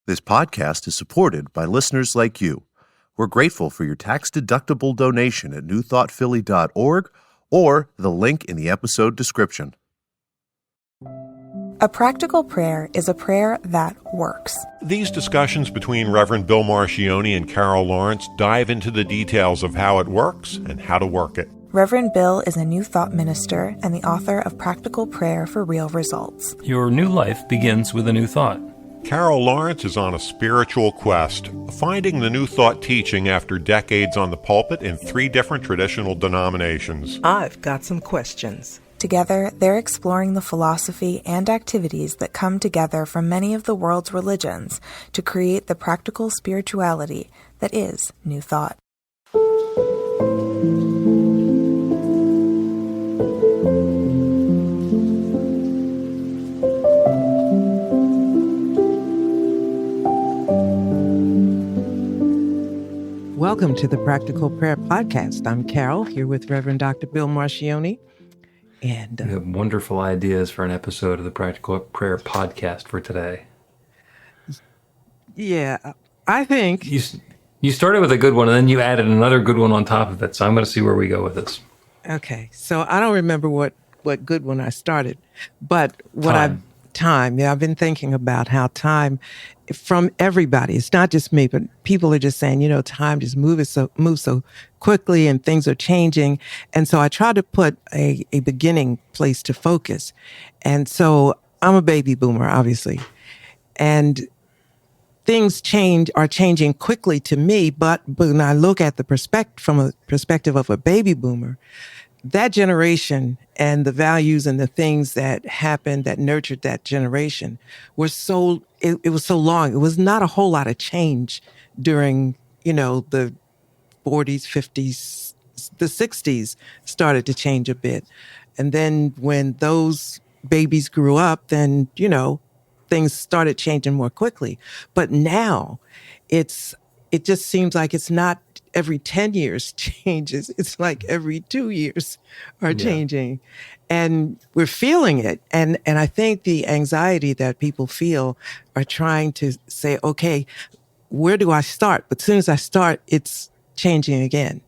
This podcast is supported by listeners like you. We're grateful for your tax-deductible donation at newthoughtphilly.org or the link in the episode description. A practical prayer is a prayer that works. These discussions between Reverend Bill Marchioni and Carol Lawrence dive into the details of how it works and how to work it. Reverend Bill is a New Thought minister and the author of Practical Prayer for Real Results. Your new life begins with a new thought. Carol Lawrence is on a spiritual quest, finding the New Thought teaching after decades on the pulpit in 3 different traditional denominations. I've got some questions. Together, they're exploring the philosophy and activities that come together from many of the world's religions to create the practical spirituality that is New Thought. Welcome to the Practical Prayer Podcast. I'm Carol, here with Reverend Dr. Bill Marchioni. And we have wonderful ideas for an episode of the Practical Prayer Podcast for today. Yeah, I think... You started with a good one, and then you added another good one on top of it, so I'm going to see where we go with this. Okay, so I don't remember what good one I started, but what Time. Yeah, I've been thinking about how time from everybody, it's not just me, but people are just saying, time just moves so quickly and things are changing. And so I try to put a beginning place to focus. And so I'm a baby boomer, obviously. And things are changing quickly to me, but when I look at from a perspective of a baby boomer, that generation and the values and the things that happened that nurtured that generation it was so long. It was not a whole lot of change during, the 40s, 50s, the 60s started to change a bit. And then when those babies grew up, then, things started changing more quickly. But now it just seems like it's not every 10 years changes. It's like every 2 years are changing. And we're feeling it. And I think the anxiety that people feel are trying to say, okay, where do I start? But as soon as I start, it's changing again.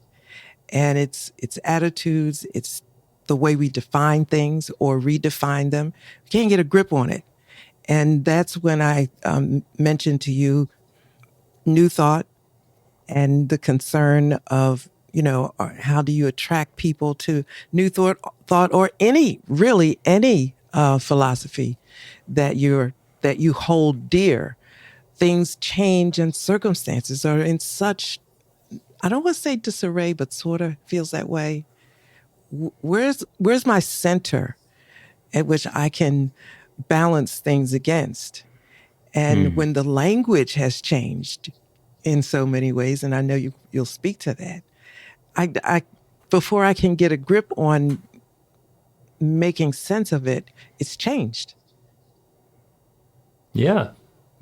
And it's attitudes, it's the way we define things or redefine them. We can't get a grip on it. And that's when I mentioned to you New Thought, and the concern of, how do you attract people to New Thought or any philosophy that you hold dear. Things change and circumstances are in such, I don't want to say disarray, but sort of feels that way. Where's my center at which I can balance things against? And when the language has changed in so many ways, and I know you'll speak to that, I before I can get a grip on making sense of it, it's changed. Yeah.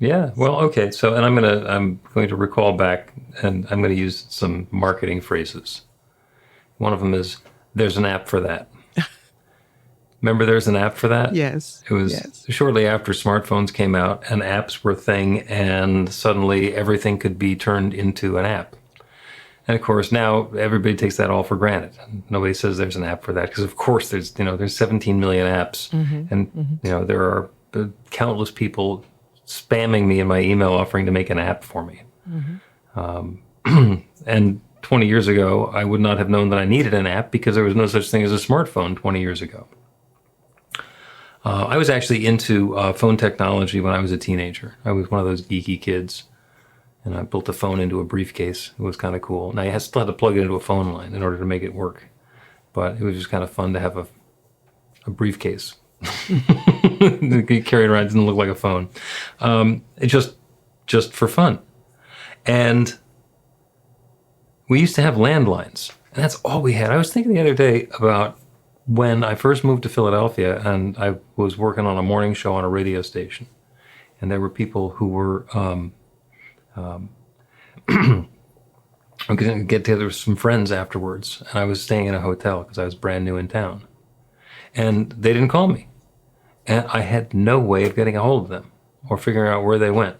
Well, okay. So, and I'm going to recall back, and I'm going to use some marketing phrases. One of them is, "There's an app for that." Remember, there's an app for that? Yes. It was shortly after smartphones came out and apps were a thing, and suddenly everything could be turned into an app. And of course, now everybody takes that all for granted. Nobody says there's an app for that because, of course, there's 17 million apps, and there are countless people spamming me in my email offering to make an app for me. And 20 years ago, I would not have known that I needed an app because there was no such thing as a smartphone 20 years ago. I was actually into phone technology when I was a teenager. I was one of those geeky kids, and I built a phone into a briefcase. It was kind of cool. Now, you still had to plug it into a phone line in order to make it work, but it was just kind of fun to have a briefcase. You carry it around, it didn't look like a phone. It just for fun. And we used to have landlines, and that's all we had. I was thinking the other day about when I first moved to Philadelphia, and I was working on a morning show on a radio station, and there were people who were I'm going to get together with some friends afterwards, and I was staying in a hotel because I was brand new in town, and they didn't call me, and I had no way of getting a hold of them or figuring out where they went.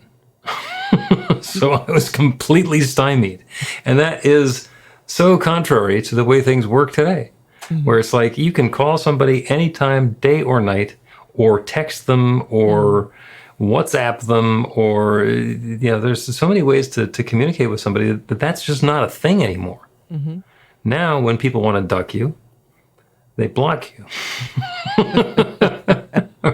So I was completely stymied. And that is so contrary to the way things work today, where it's like you can call somebody anytime, day or night, or text them, or WhatsApp them, or, there's so many ways to communicate with somebody that's just not a thing anymore. Now, when people want to duck you, they block you.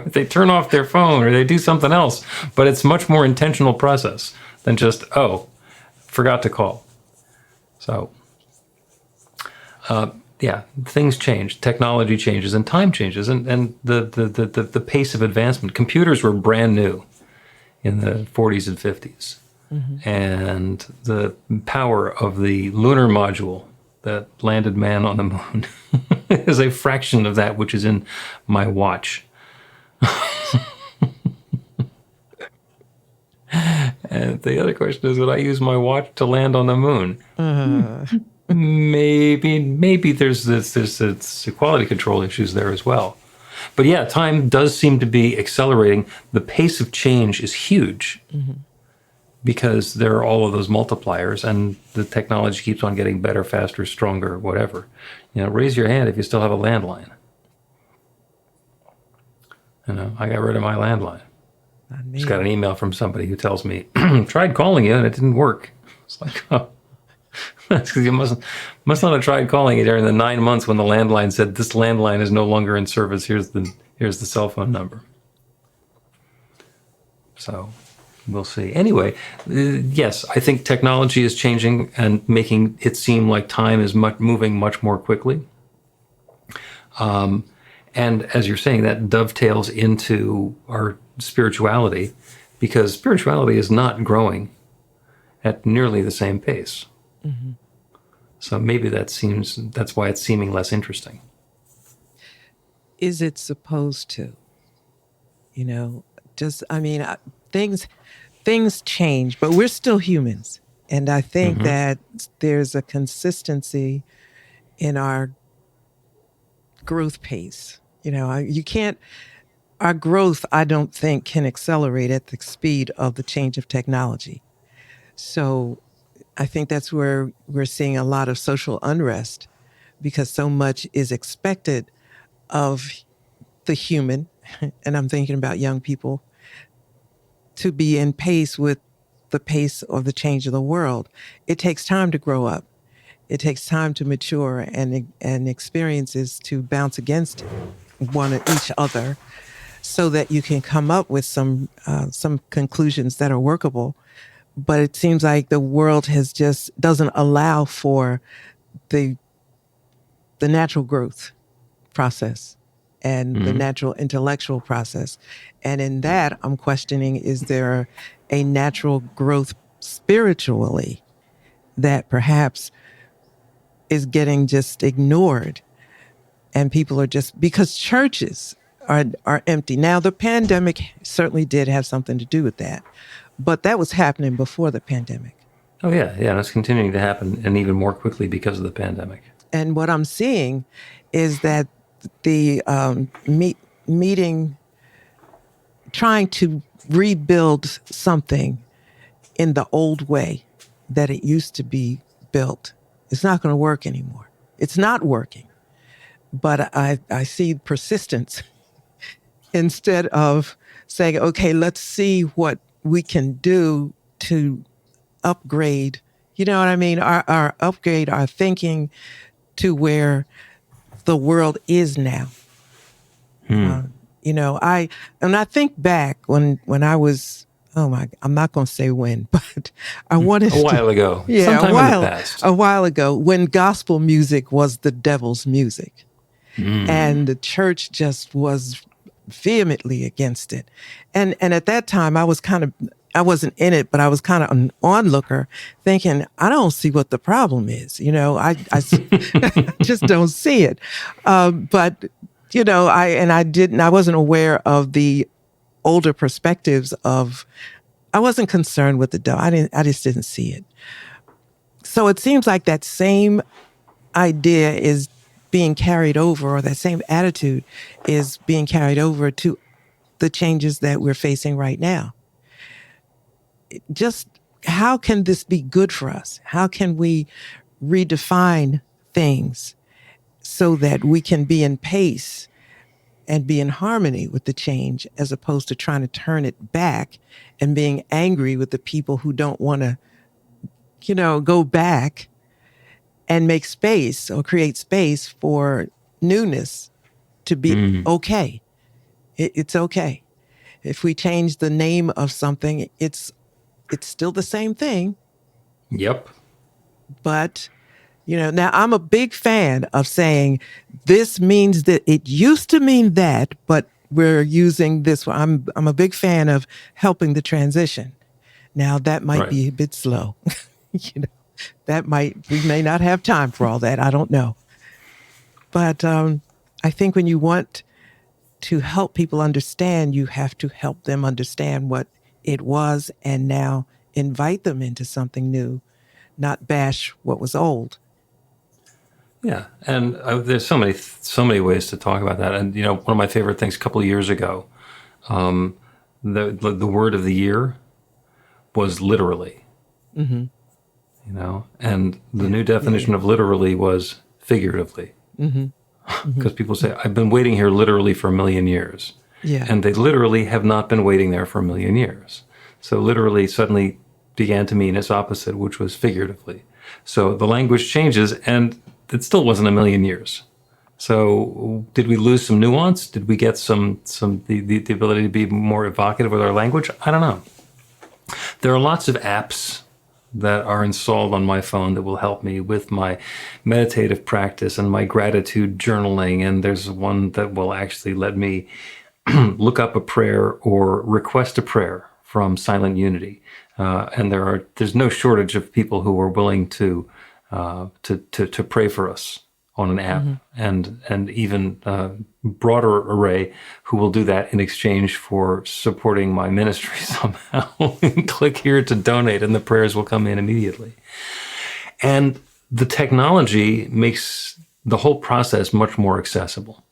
They turn off their phone or they do something else. But it's much more intentional process than just, forgot to call. So, things change. Technology changes and time changes. And the pace of advancement. Computers were brand new in the 40s and 50s. And the power of the lunar module that landed man on the moon is a fraction of that which is in my watch. And the other question is, would I use my watch to land on the moon? Maybe there's quality control issues there as well. But yeah, time does seem to be accelerating. The pace of change is huge. Because there are all of those multipliers, and the technology keeps on getting better, faster, stronger, whatever. Raise your hand if you still have a landline. I got rid of my landline. Just got an email from somebody who tells me, tried calling you and it didn't work. It's like, oh, that's because you must not have tried calling you during the 9 months when the landline said, this landline is no longer in service. Here's the cell phone number. So we'll see. Anyway, yes, I think technology is changing and making it seem like time is moving much more quickly. And as you're saying, that dovetails into our spirituality, because spirituality is not growing at nearly the same pace. So maybe that's why it's seeming less interesting. Is it supposed to? Things change, but we're still humans. And I think that there's a consistency in our growth pace. Our growth, I don't think, can accelerate at the speed of the change of technology. So I think that's where we're seeing a lot of social unrest, because so much is expected of the human, and I'm thinking about young people, to be in pace with the pace of the change of the world. It takes time to grow up. It takes time to mature and experiences to bounce against each other, so that you can come up with some conclusions that are workable. But it seems like the world doesn't allow for the natural growth process and the natural intellectual process. And in that, I'm questioning, is there a natural growth spiritually that perhaps is getting just ignored? And people are just, because churches are empty. Now, the pandemic certainly did have something to do with that, but that was happening before the pandemic. Oh, yeah. And it's continuing to happen, and even more quickly because of the pandemic. And what I'm seeing is that the trying to rebuild something in the old way that it used to be built, it's not going to work anymore. It's not working. But I see persistence instead of saying, okay, let's see what we can do to upgrade, you know what I mean? Our upgrade, our thinking to where the world is now. I think back when I was, I'm not going to say when, but I wanted a while ago. Yeah, sometime in the past. A while ago, when gospel music was the devil's music. And the church just was vehemently against it. And at that time, I wasn't in it, but I was kind of an onlooker, thinking, I don't see what the problem is. I just don't see it. But I wasn't aware of the older perspectives I wasn't concerned with the devil. I just didn't see it. So it seems like that same idea is being carried over, or that same attitude is being carried over to the changes that we're facing right now. Just how can this be good for us? How can we redefine things so that we can be in pace and be in harmony with the change, as opposed to trying to turn it back and being angry with the people who don't want to, go back and make space or create space for newness to be okay. It's okay. If we change the name of something, it's still the same thing. Yep. But, now I'm a big fan of saying this means that it used to mean that, but we're using this. I'm a big fan of helping the transition. Now that might Right. be a bit slow. We may not have time for all that. I don't know. But I think when you want to help people understand, you have to help them understand what it was and now invite them into something new, not bash what was old. Yeah, and there's so many ways to talk about that. And one of my favorite things a couple of years ago, the word of the year was literally. And the new definition of literally was figuratively. Because people say, I've been waiting here literally for 1,000,000 years. Yeah. And they literally have not been waiting there for 1,000,000 years. So literally suddenly began to mean its opposite, which was figuratively. So the language changes, and it still wasn't 1,000,000 years. So did we lose some nuance? Did we get the ability to be more evocative with our language? I don't know. There are lots of apps that are installed on my phone that will help me with my meditative practice and my gratitude journaling. And there's one that will actually let me look up a prayer or request a prayer from Silent Unity. And there's no shortage of people who are willing to pray for us on an app, and even broader array who will do that in exchange for supporting my ministry somehow. Click here to donate, and the prayers will come in immediately. And the technology makes the whole process much more accessible.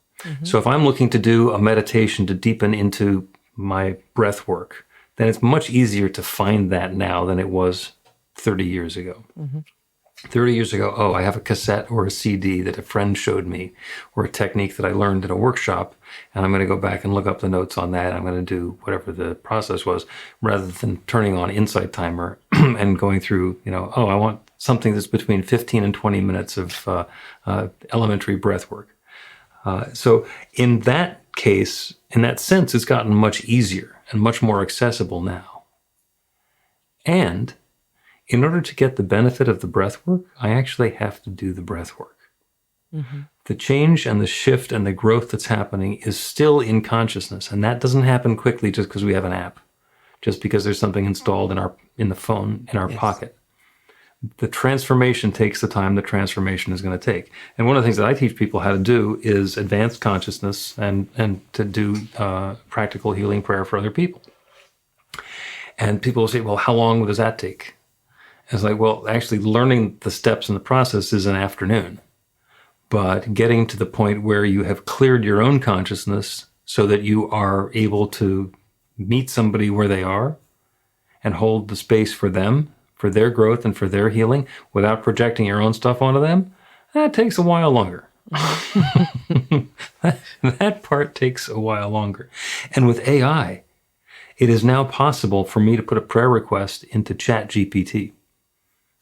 So if I'm looking to do a meditation to deepen into my breath work, then it's much easier to find that now than it was 30 years ago. 30 years ago, I have a cassette or a CD that a friend showed me, or a technique that I learned at a workshop, and I'm going to go back and look up the notes on that. I'm going to do whatever the process was, rather than turning on Insight Timer and going through, I want something that's between 15 and 20 minutes of elementary breath work. So in that case, in that sense, it's gotten much easier and much more accessible now. And in order to get the benefit of the breath work, I actually have to do the breath work. The change and the shift and the growth that's happening is still in consciousness. And that doesn't happen quickly just because we have an app, just because there's something installed in the phone in our pocket. The transformation takes the time the transformation is going to take. And one of the things that I teach people how to do is advanced consciousness and to do practical healing prayer for other people. And people will say, well, how long does that take? It's like, well, actually learning the steps in the process is an afternoon. But getting to the point where you have cleared your own consciousness so that you are able to meet somebody where they are and hold the space for them, for their growth and for their healing, without projecting your own stuff onto them, that takes a while longer. That part takes a while longer. And with AI, it is now possible for me to put a prayer request into ChatGPT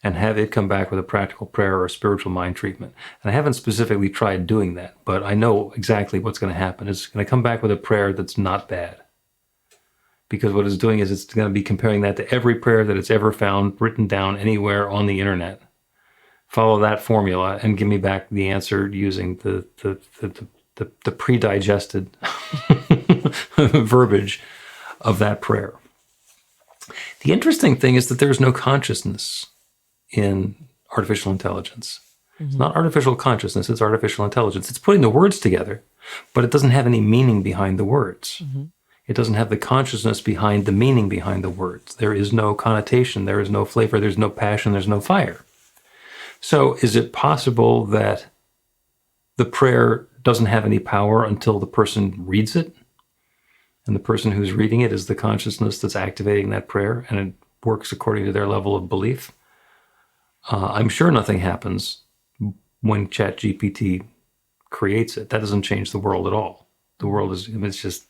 and have it come back with a practical prayer or a spiritual mind treatment. And I haven't specifically tried doing that, but I know exactly what's going to happen. It's going to come back with a prayer that's not bad. Because what it's doing is it's going to be comparing that to every prayer that it's ever found written down anywhere on the internet. Follow that formula and give me back the answer using the pre-digested verbiage of that prayer. The interesting thing is that there's no consciousness in artificial intelligence. It's not artificial consciousness, it's artificial intelligence. It's putting the words together, but it doesn't have any meaning behind the words. It doesn't have the consciousness behind the meaning behind the words. There is no connotation, there is no flavor, there's no passion, there's no fire. So is it possible that the prayer doesn't have any power until the person reads it? And the person who's reading it is the consciousness that's activating that prayer, and works according to their level of belief. I'm sure nothing happens when ChatGPT creates it. That doesn't change the world at all. The world is, it's just,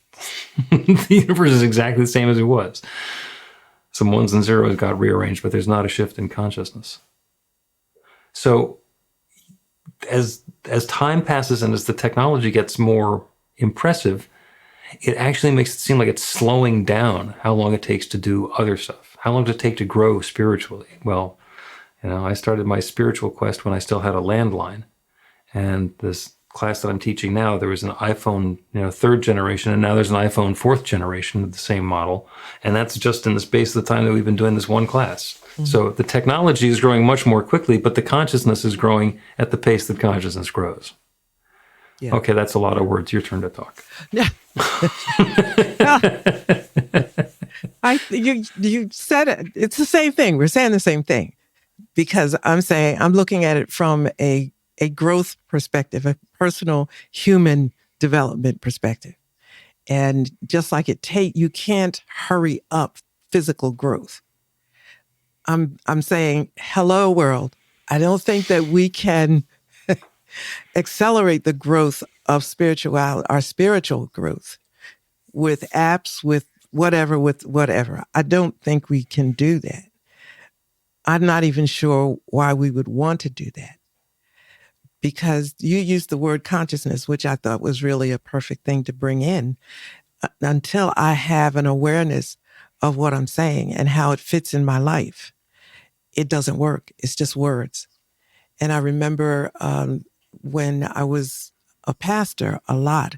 the universe is exactly the same as it was. Some ones and zeros got rearranged, but there's not a shift in consciousness. So as time passes and as the technology gets more impressive, it actually makes it seem like it's slowing down how long it takes to do other stuff. How long does it take to grow spiritually? Well, I started my spiritual quest when I still had a landline. And this class that I'm teaching now, there was an iPhone, third generation, and now there's an iPhone fourth generation of the same model. And that's just in the space of the time that we've been doing this one class. Mm-hmm. So the technology is growing much more quickly, but the consciousness is growing at the pace that consciousness grows. Yeah. Okay, that's a lot of words. Your turn to talk. Yeah. You said it. It's the same thing. We're saying the same thing. Because I'm looking at it from a growth perspective, a personal human development perspective. And just like you can't hurry up physical growth. I'm saying, hello world. I don't think that we can accelerate the growth of our spiritual growth with apps, with whatever. I don't think we can do that. I'm not even sure why we would want to do that. Because you used the word consciousness, which I thought was really a perfect thing to bring in. Until I have an awareness of what I'm saying and how it fits in my life, it doesn't work. It's just words. And I remember when I was a pastor a lot,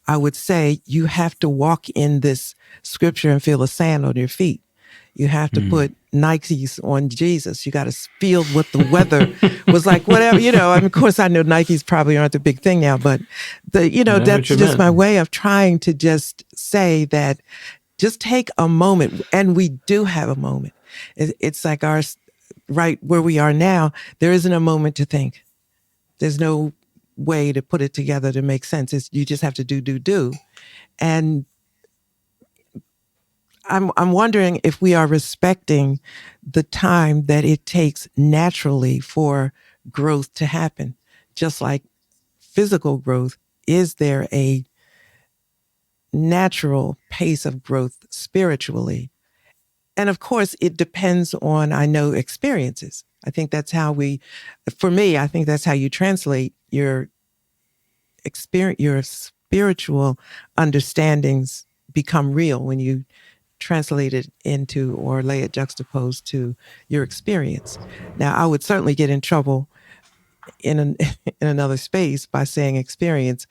I would say, you have to walk in this scripture and feel the sand on your feet. You have to put Nikes on Jesus. You got to feel what the weather was like, whatever, of course I know Nikes probably aren't the big thing now, but that's just my way of trying to just say that just take a moment. And we do have a moment. It's like right where we are now, there isn't a moment to think. There's no way to put it together to make sense. You just have to do. And I'm wondering if we are respecting the time that it takes naturally for growth to happen. Just like physical growth, is there a natural pace of growth spiritually? And of course, it depends on, I know, experiences. I think that's how I think that's how you translate your experience, your spiritual understandings become real when you translate it into or lay it juxtaposed to your experience. Now, I would certainly get in trouble in another space by saying experience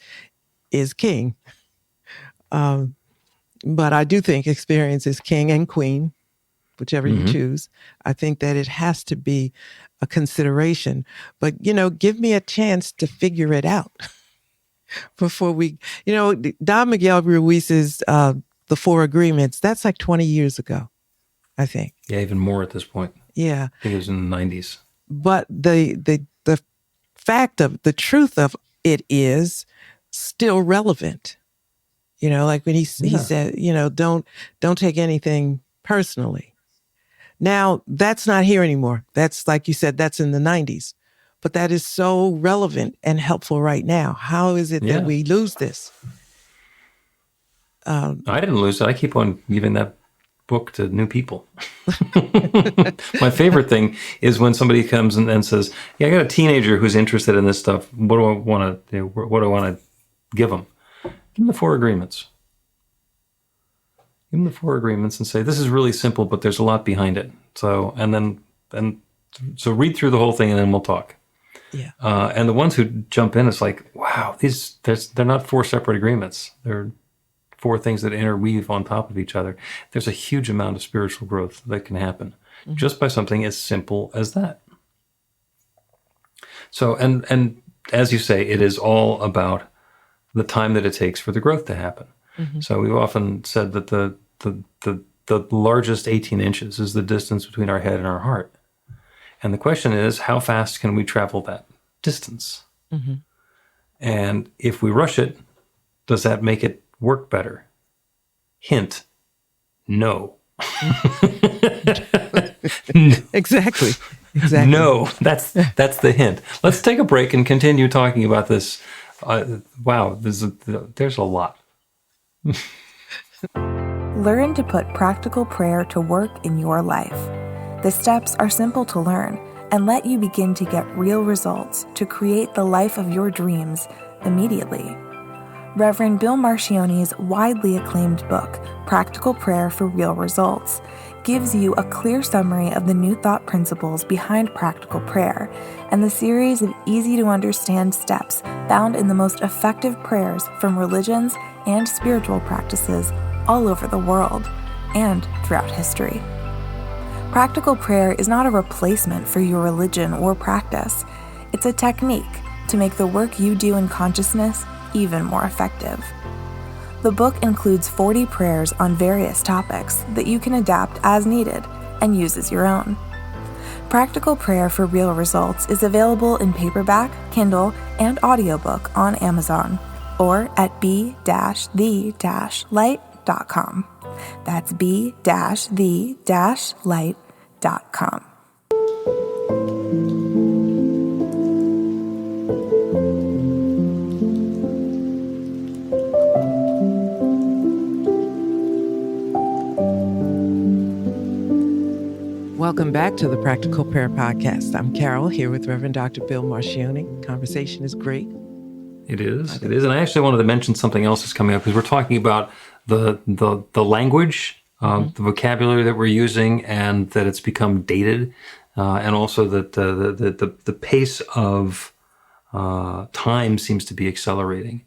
is king. But I do think experience is king and queen, whichever you choose. I think that it has to be a consideration. But, give me a chance to figure it out before we, Don Miguel Ruiz's The Four Agreements, that's like 20 years ago, I think. Yeah, even more at this point. Yeah. I think it was in the 90s. But the fact of the truth of it is still relevant. Like when he said, don't take anything personally. Now, that's not here anymore. That's, like you said, that's in the 90s. But that is so relevant and helpful right now. How is it that we lose this? I didn't lose it. I keep on giving that book to new people. My favorite thing is when somebody comes and says, "Yeah, I got a teenager who's interested in this stuff. What do I want to? What do I want to give them? Give them the Four Agreements. Give them the Four Agreements and say, this is really simple, but there's a lot behind it. So so read through the whole thing and then we'll talk." Yeah. And the ones who jump in, it's like, wow, they're not four separate agreements. They're four things that interweave on top of each other. There's a huge amount of spiritual growth that can happen just by something as simple as that. So, and as you say, it is all about the time that it takes for the growth to happen. So we've often said that the largest 18 inches is the distance between our head and our heart. And the question is, how fast can we travel that distance? And if we rush it, does that make it work better? Hint, no. Exactly. No, that's the hint. Let's take a break and continue talking about this. Wow, there's a lot. Learn to put practical prayer to work in your life. The steps are simple to learn and let you begin to get real results to create the life of your dreams immediately. Reverend Bill Marcione's widely acclaimed book, Practical Prayer for Real Results, gives you a clear summary of the New Thought principles behind practical prayer and the series of easy-to-understand steps found in the most effective prayers from religions and spiritual practices all over the world and throughout history. Practical prayer is not a replacement for your religion or practice. It's a technique to make the work you do in consciousness even more effective. The book includes 40 prayers on various topics that you can adapt as needed and use as your own. Practical Prayer for Real Results is available in paperback, Kindle, and audiobook on Amazon or at b-the-light.com. That's b-the-light.com. Welcome back to the Practical Prayer Podcast. I'm Carol, here with Reverend Dr. Bill Marcione. Conversation is great. It is. It is. And I actually wanted to mention something else that's coming up because we're talking about the language, the vocabulary that we're using, and that it's become dated, and also that the pace of time seems to be accelerating.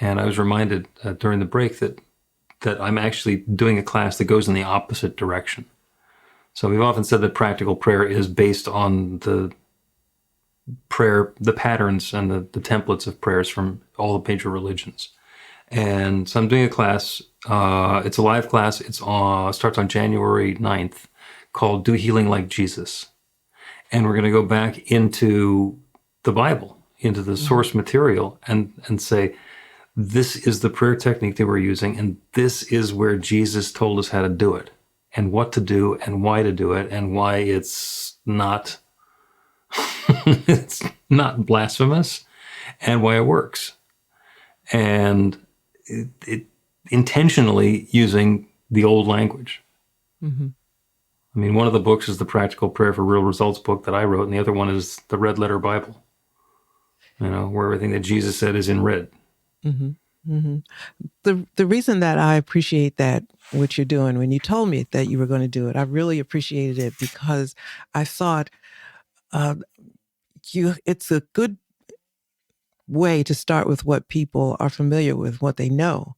And I was reminded during the break that I'm actually doing a class that goes in the opposite direction. So we've often said that practical prayer is based on the patterns and the templates of prayers from all the major religions. And so I'm doing a class. It's a live class. It starts on January 9th, called Do Healing Like Jesus. And we're going to go back into the Bible, into the source material, and say, this is the prayer technique that we're using, and this is where Jesus told us how to do it, and what to do, and why to do it, and why it's not it's not blasphemous, and why it works. And it intentionally using the old language. Mm-hmm. I mean, one of the books is the Practical Prayer for Real Results book that I wrote, and the other one is the Red Letter Bible, where everything that Jesus said is in red. Mm-hmm. Mm-hmm. The reason that I appreciate that, what you're doing, when you told me that you were going to do it, I really appreciated it because I thought it's a good way to start with what people are familiar with, what they know.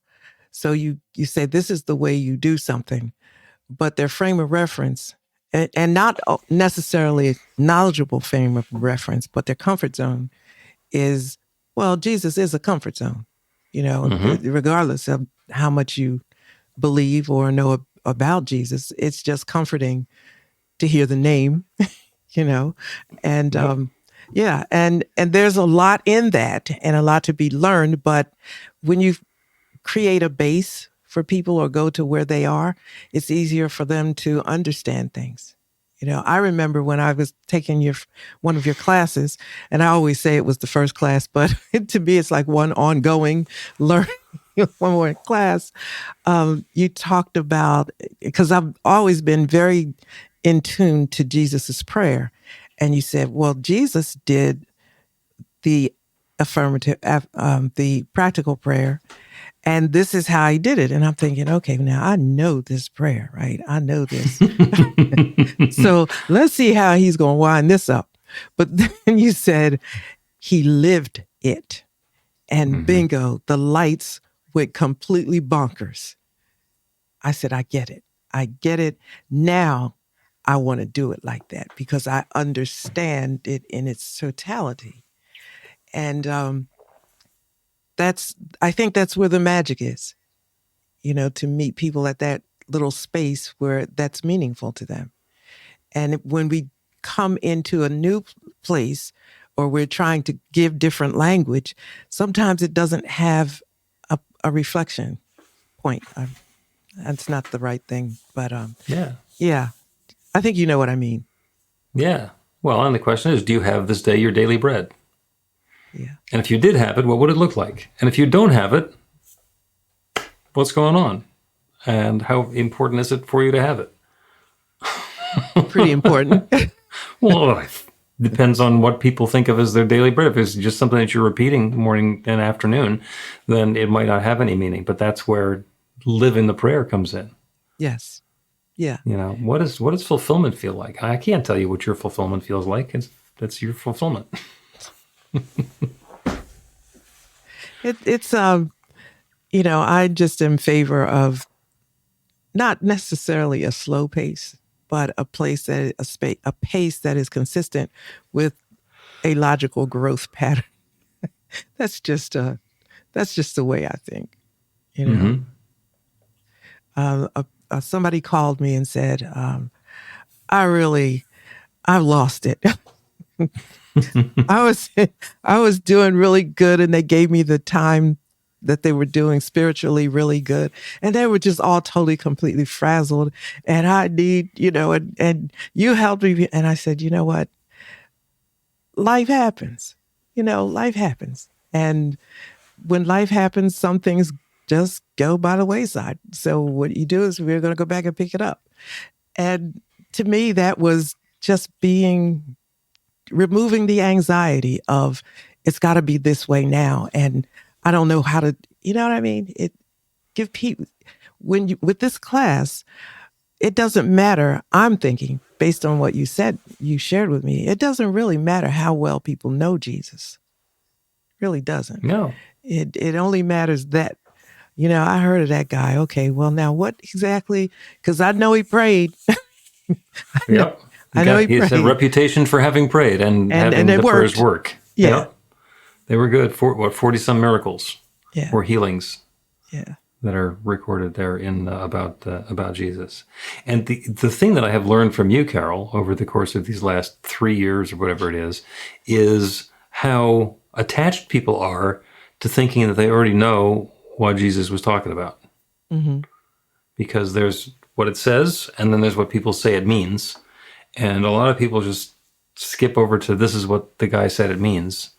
So you say, this is the way you do something, but their frame of reference, and not necessarily a knowledgeable frame of reference, but their comfort zone is, well, Jesus is a comfort zone, regardless of how much you believe or know about Jesus. It's just comforting to hear the name, and and there's a lot in that and a lot to be learned. But when you create a base for people or go to where they are, it's easier for them to understand things. I remember when I was taking one of your classes, and I always say it was the first class, but to me, it's like one ongoing learning, one more class. You talked about, because I've always been very in tune to Jesus's prayer. And you said, well, Jesus did the the practical prayer, and this is how he did it. And I'm thinking, okay, now I know this prayer, right? I know this. So let's see how he's going to wind this up. But then you said he lived it. And bingo, the lights went completely bonkers. I said, I get it. I get it. Now I want to do it like that because I understand it in its totality. And I think that's where the magic is, to meet people at that little space where that's meaningful to them. And when we come into a new place or we're trying to give different language, sometimes it doesn't have a reflection point. That's not the right thing, but yeah. I think you know what I mean. Yeah. Well, and the question is, do you have this day your daily bread? Yeah. And if you did have it, what would it look like? And if you don't have it, what's going on? And how important is it for you to have it? Pretty important. Well, it depends on what people think of as their daily bread. If it's just something that you're repeating morning and afternoon, then it might not have any meaning. But that's where living the prayer comes in. Yes. Yeah. You know, what does fulfillment feel like? I can't tell you what your fulfillment feels like. That's your fulfillment. It's I just am in favor of not necessarily a slow pace, but a pace that is consistent with a logical growth pattern. That's just the way I think. You know, somebody called me and said, I've lost it. I was doing really good, and they gave me the time that they were doing spiritually really good, and they were just all totally completely frazzled, and I need, and you helped me. And I said, you know what, life happens. Life happens, and when life happens, some things just go by the wayside. So what you do is we're going to go back and pick it up. And to me, that was just removing the anxiety of it's got to be this way now, and I don't know how to. You know what I mean? Give people with this class, it doesn't matter. I'm thinking based on what you said, you shared with me. It doesn't really matter how well people know Jesus. It really doesn't. No. It only matters that, I heard of that guy. Okay, well now what exactly? Because I know he prayed. Yep. I know he has prayed. a reputation for having prayed and having the prayers work. Yeah. Yep. They were good. 40-some miracles or healings that are recorded there in about Jesus. And the thing that I have learned from you, Carol, over the course of these last 3 years or whatever it is how attached people are to thinking that they already know what Jesus was talking about. Mm-hmm. Because there's what it says, and then there's what people say it means. And a lot of people just skip over to this is what the guy said it means,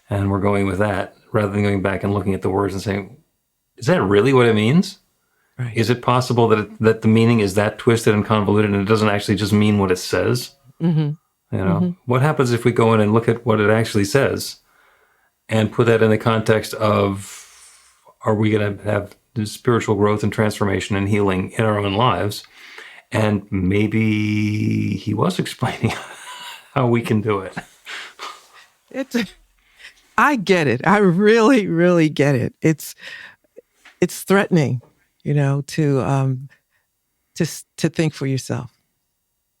and we're going with that, rather than going back and looking at the words and saying, is that really what it means? Right. Is it possible that the meaning is that twisted and convoluted and it doesn't actually just mean what it says? Mm-hmm. What happens if we go in and look at what it actually says and put that in the context of, are we going to have spiritual growth and transformation and healing in our own lives? And maybe he was explaining how we can do it. I get it. I really, really get it. It's threatening, to think for yourself.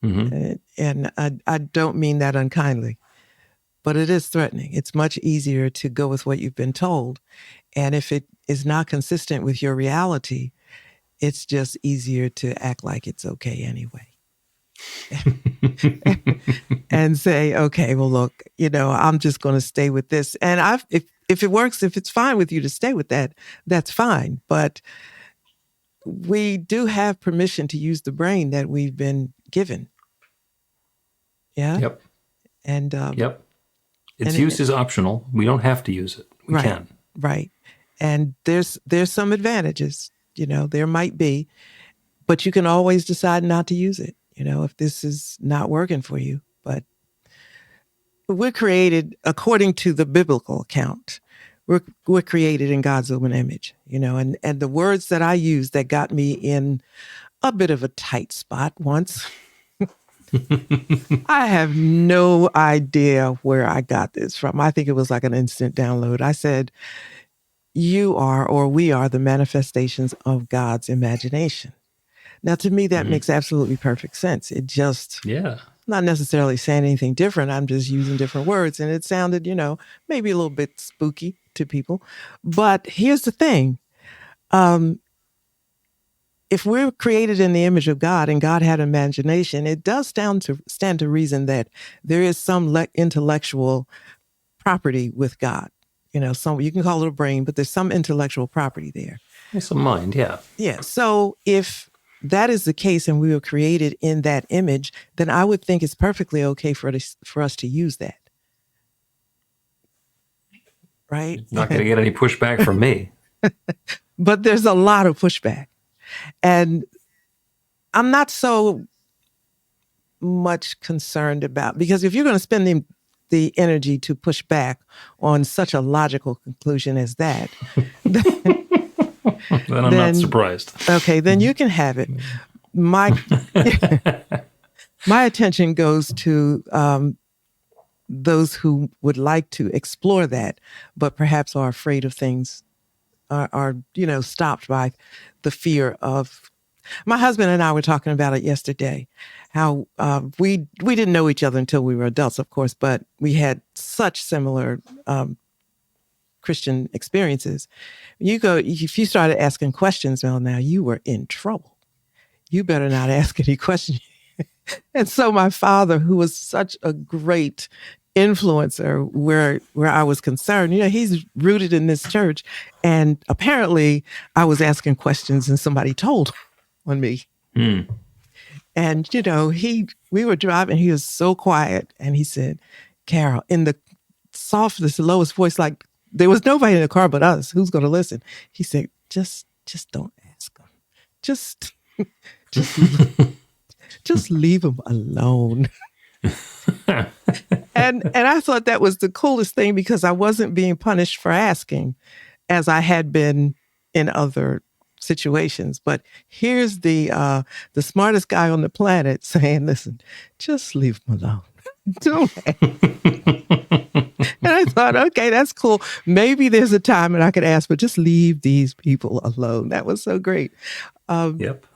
Mm-hmm. And I don't mean that unkindly, but it is threatening. It's much easier to go with what you've been told. And if it is not consistent with your reality, it's just easier to act like it's okay anyway. And say, okay, well, look, I'm just going to stay with this. And if it works, if it's fine with you to stay with that, that's fine. But we do have permission to use the brain that we've been given. Yeah. Yep. And yep. Its use is optional. We don't have to use it. We can. Right. And there's some advantages. There might be, but you can always decide not to use it. If this is not working for you. But we're created according to the biblical account. We're created in God's own image, and the words that I used that got me in a bit of a tight spot once. I have no idea where I got this from. I think it was like an instant download. I said, you are, or we are, the manifestations of God's imagination. Now, to me, that makes absolutely perfect sense. It just, not necessarily saying anything different. I'm just using different words. And it sounded, maybe a little bit spooky to people. But here's the thing. If we're created in the image of God and God had imagination, it does stand to reason that there is some intellectual property with God. Some, you can call it a brain, but there's some intellectual property there. It's a mind, yeah. Yeah. So if that is the case and we were created in that image, then I would think it's perfectly okay for us to use that. Right? Not going to get any pushback from me. But there's a lot of pushback. And I'm not so much concerned about, because if you're going to spend the energy to push back on such a logical conclusion as that, then I'm not surprised. Okay, then you can have it. My attention goes to those who would like to explore that, but perhaps are afraid of things, are stopped by the fear of. My husband and I were talking about it yesterday, how we didn't know each other until we were adults, of course, but we had such similar Christian experiences. If you started asking questions, well, now you were in trouble. You better not ask any questions. And so my father, who was such a great influencer where I was concerned, he's rooted in this church. And apparently I was asking questions and somebody told on me. Mm. And, we were driving, he was so quiet. And he said, Carol, in the softest, lowest voice, like there was nobody in the car but us. Who's going to listen? He said, just don't ask them. Just leave them alone. And I thought that was the coolest thing, because I wasn't being punished for asking as I had been in other situations. But here's the smartest guy on the planet saying, listen, just leave them alone. Don't ask. And I thought, okay, that's cool. Maybe there's a time when I could ask, but just leave these people alone. That was so great. Yep.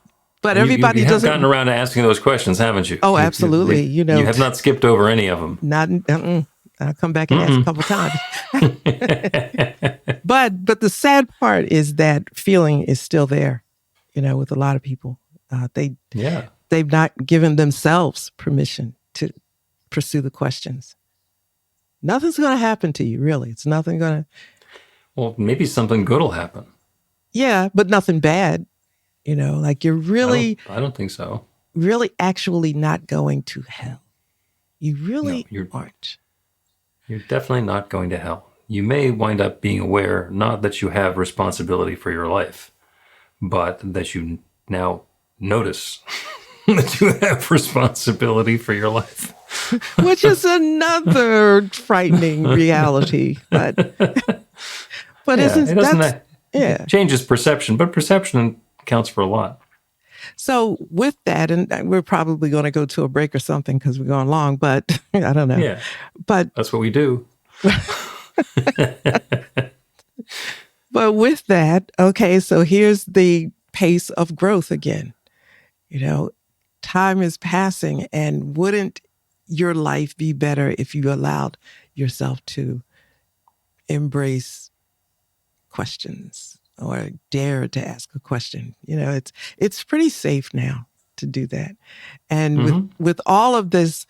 But everybody you have doesn't. gotten around to asking those questions, haven't you? Oh, absolutely. You have not skipped over any of them. Not. I'll come back and ask a couple times. But the sad part is that feeling is still there, with a lot of people. They've not given themselves permission to pursue the questions. Nothing's going to happen to you, really. It's nothing going to. Well, maybe something good will happen. Yeah, but nothing bad. Like you're really. I don't think so. Really, actually, not going to hell. You really aren't. You're definitely not going to hell. You may wind up being aware, not that you have responsibility for your life, but that you now notice that you have responsibility for your life. Which is another frightening reality. But it changes perception, but perception counts for a lot. So with that, and we're probably going to go to a break or something because we're going long, but I don't know. Yeah, but that's what we do. But with that, okay, so here's the pace of growth again. Time is passing, and wouldn't your life be better if you allowed yourself to embrace questions or dare to ask a question? It's pretty safe now to do that. And with all of this,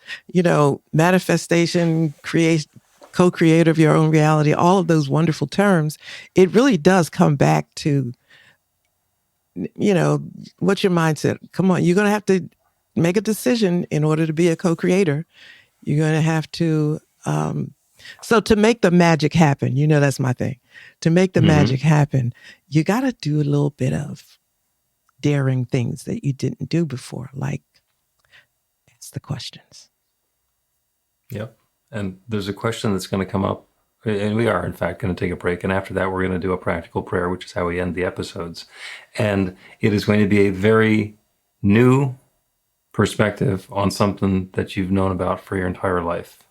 manifestation, co-creator of your own reality, all of those wonderful terms, it really does come back to, what's your mindset? Come on, you're going to have to make a decision in order to be a co-creator. You're going to have to, so to make the magic happen, that's my thing. To make the magic happen, you got to do a little bit of daring things that you didn't do before, like ask the questions. Yep. And there's a question that's going to come up, and we are, in fact, going to take a break. And after that, we're going to do a practical prayer, which is how we end the episodes. And it is going to be a very new perspective on something that you've known about for your entire life,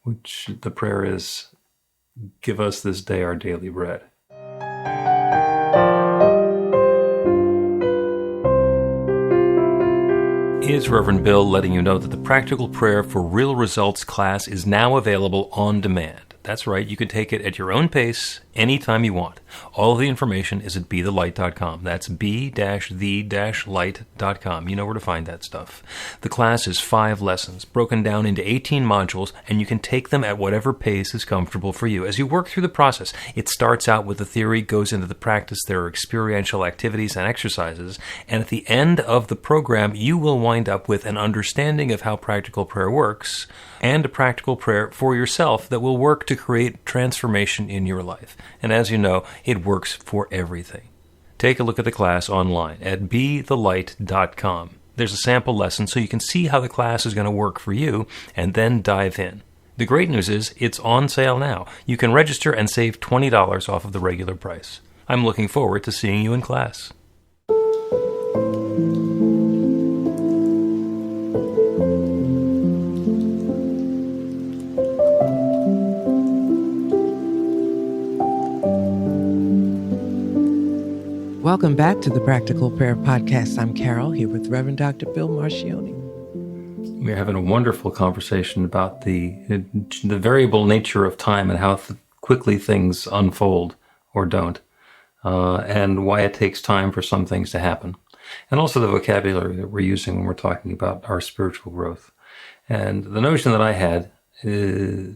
which the prayer is, give us this day our daily bread. It's Reverend Bill letting you know that the Practical Prayer for Real Results class is now available on demand. That's right, you can take it at your own pace, anytime you want. All of the information is at bethelight.com. That's b-the-light.com. You know where to find that stuff. The class is 5 lessons, broken down into 18 modules, and you can take them at whatever pace is comfortable for you. As you work through the process, it starts out with the theory, goes into the practice, there are experiential activities and exercises, and at the end of the program, you will wind up with an understanding of how practical prayer works, and a practical prayer for yourself that will work to create transformation in your life. And as you know, it works for everything. Take a look at the class online at bethelight.com. There's a sample lesson so you can see how the class is going to work for you, and then dive in. The great news is it's on sale now. You can register and save $20 off of the regular price. I'm looking forward to seeing you in class. Welcome back to the Practical Prayer Podcast. I'm Carol, here with Reverend Dr. Bill Marcioni. We're having a wonderful conversation about the variable nature of time and how quickly things unfold or don't, and why it takes time for some things to happen, and also the vocabulary that we're using when we're talking about our spiritual growth. And the notion that I had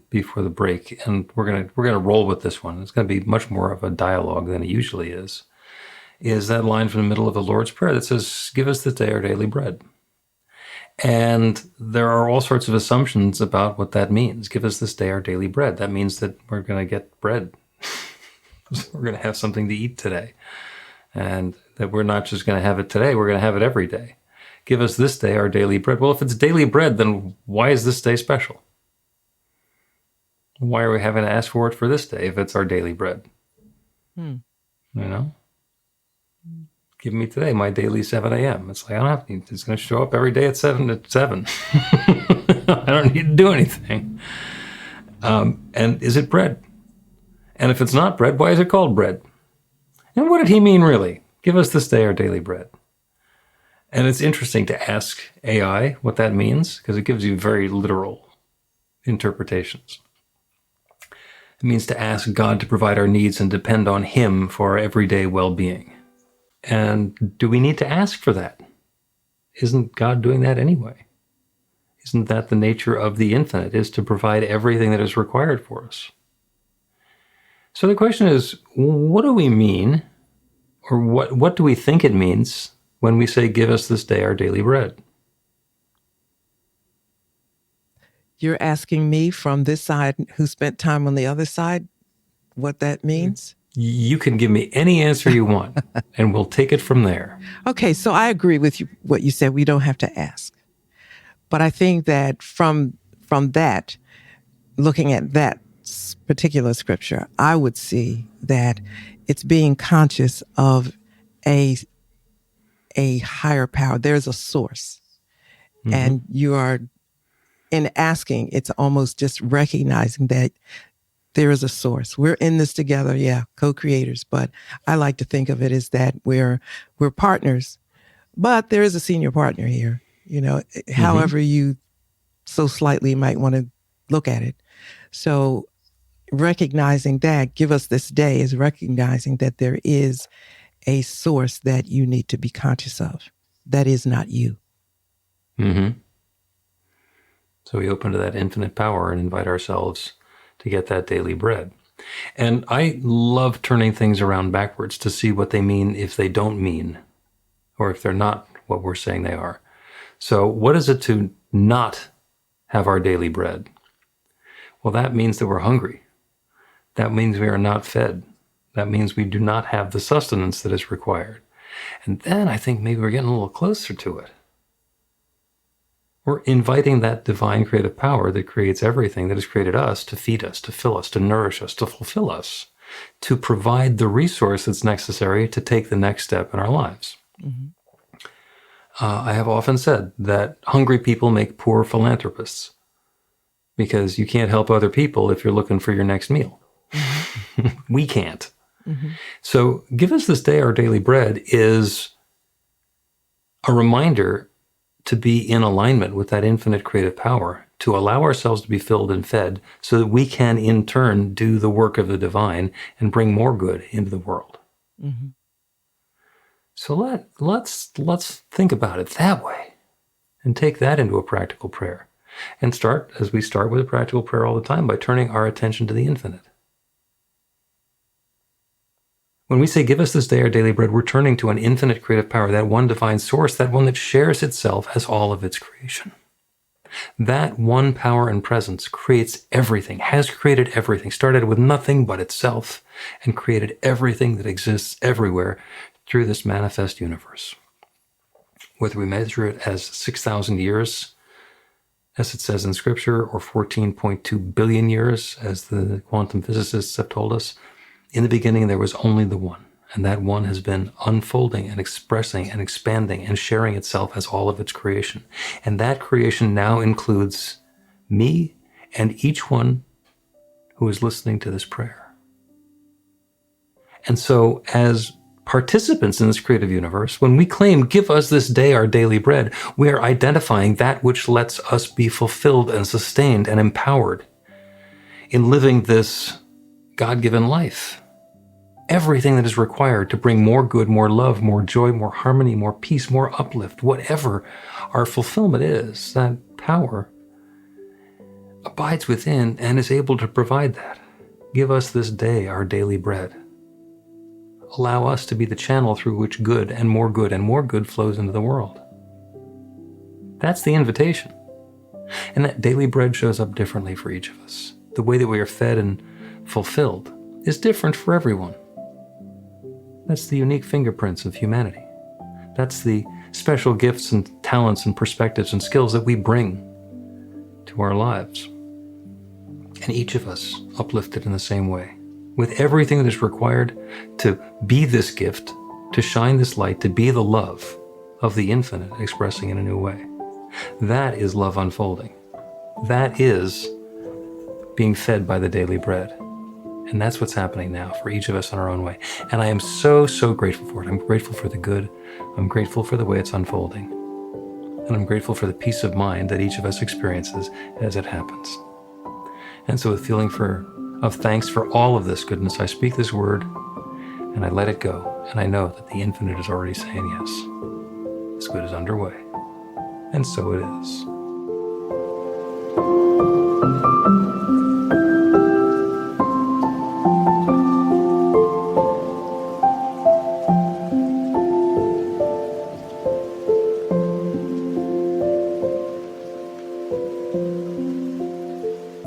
before the break, and we're gonna roll with this one. It's going to be much more of a dialogue than it usually is that line from the middle of the Lord's Prayer that says, "Give us this day our daily bread." And there are all sorts of assumptions about what that means. Give us this day our daily bread. That means that we're going to get bread. We're going to have something to eat today. And that we're not just going to have it today, we're going to have it every day. Give us this day our daily bread. Well, if it's daily bread, then why is this day special? Why are we having to ask for it for this day if it's our daily bread? You know? Give me today my daily 7 a.m. It's like, I don't have to, it's going to show up every day at 7 at 7. I don't need to do anything. And is it bread? And if it's not bread, why is it called bread? And what did he mean really? Give us this day our daily bread. And it's interesting to ask AI what that means, because it gives you very literal interpretations. It means to ask God to provide our needs and depend on Him for our everyday well-being. And do we need to ask for that? Isn't God doing that anyway? Isn't that the nature of the infinite, is to provide everything that is required for us? So the question is, what do we mean, or what do we think it means when we say, give us this day our daily bread? You're asking me from this side, who spent time on the other side, what that means? You can give me any answer you want, and we'll take it from there. Okay, so I agree with you, what you said. We don't have to ask. But I think that from that, looking at that particular scripture, I would see that it's being conscious of a higher power. There's a source. Mm-hmm. And you are, in asking, it's almost just recognizing that there is a source. We're in this together, co-creators, but I like to think of it as that we're partners, but there is a senior partner here, however you so slightly might want to look at it. So recognizing that, give us this day, is recognizing that there is a source that you need to be conscious of. That is not you. Mm-hmm. So we open to that infinite power and invite ourselves to get that daily bread. And I love turning things around backwards to see what they mean if they don't mean, or if they're not what we're saying they are. So what is it to not have our daily bread? Well, that means that we're hungry. That means we are not fed. That means we do not have the sustenance that is required. And then I think maybe we're getting a little closer to it. We're inviting that divine creative power that creates everything, that has created us, to feed us, to fill us, to nourish us, to fulfill us, to provide the resource that's necessary to take the next step in our lives. Mm-hmm. I have often said that hungry people make poor philanthropists, because you can't help other people if you're looking for your next meal. Mm-hmm. We can't. Mm-hmm. So give us this day our daily bread is a reminder to be in alignment with that infinite creative power, to allow ourselves to be filled and fed so that we can in turn do the work of the divine and bring more good into the world. Mm-hmm. So let's think about it that way and take that into a practical prayer and start, as we start with a practical prayer all the time, by turning our attention to the infinite. When we say, give us this day our daily bread, we're turning to an infinite creative power, that one divine source, that one that shares itself as all of its creation. That one power and presence creates everything, has created everything, started with nothing but itself, and created everything that exists everywhere through this manifest universe. Whether we measure it as 6,000 years, as it says in Scripture, or 14.2 billion years, as the quantum physicists have told us, in the beginning there was only the one, and that one has been unfolding and expressing and expanding and sharing itself as all of its creation. And that creation now includes me and each one who is listening to this prayer. And so, as participants in this creative universe, when we claim, give us this day our daily bread, we are identifying that which lets us be fulfilled and sustained and empowered in living this God-given life. Everything that is required to bring more good, more love, more joy, more harmony, more peace, more uplift, whatever our fulfillment is, that power abides within and is able to provide that. Give us this day our daily bread. Allow us to be the channel through which good and more good flows into the world. That's the invitation. And that daily bread shows up differently for each of us. The way that we are fed and fulfilled is different for everyone. That's the unique fingerprints of humanity. That's the special gifts and talents and perspectives and skills that we bring to our lives. And each of us uplifted in the same way, with everything that is required to be this gift, to shine this light, to be the love of the infinite expressing in a new way. That is love unfolding. That is being fed by the daily bread. And that's what's happening now for each of us in our own way. And I am so, so grateful for it. I'm grateful for the good. I'm grateful for the way it's unfolding. And I'm grateful for the peace of mind that each of us experiences as it happens. And so with feeling of thanks for all of this goodness, I speak this word and I let it go. And I know that the infinite is already saying yes. This good is underway. And so it is.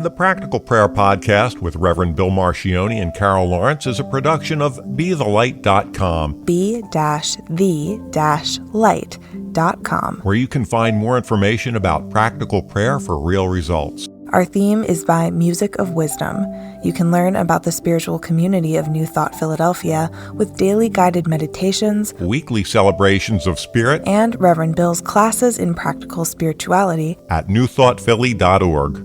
The Practical Prayer Podcast with Reverend Bill Marcioni and Carol Lawrence is a production of BeTheLight.com. be-the-light.com, where you can find more information about practical prayer for real results. Our theme is by Music of Wisdom. You can learn about the spiritual community of New Thought Philadelphia with daily guided meditations, Weekly celebrations of spirit, and Reverend Bill's classes in practical spirituality at newthoughtphilly.org.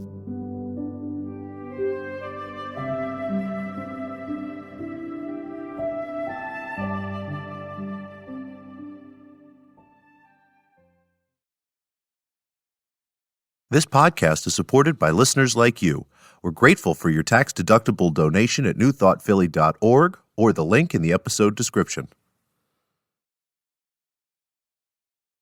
This podcast is supported by listeners like you. We're grateful for your tax-deductible donation at newthoughtphilly.org or the link in the episode description.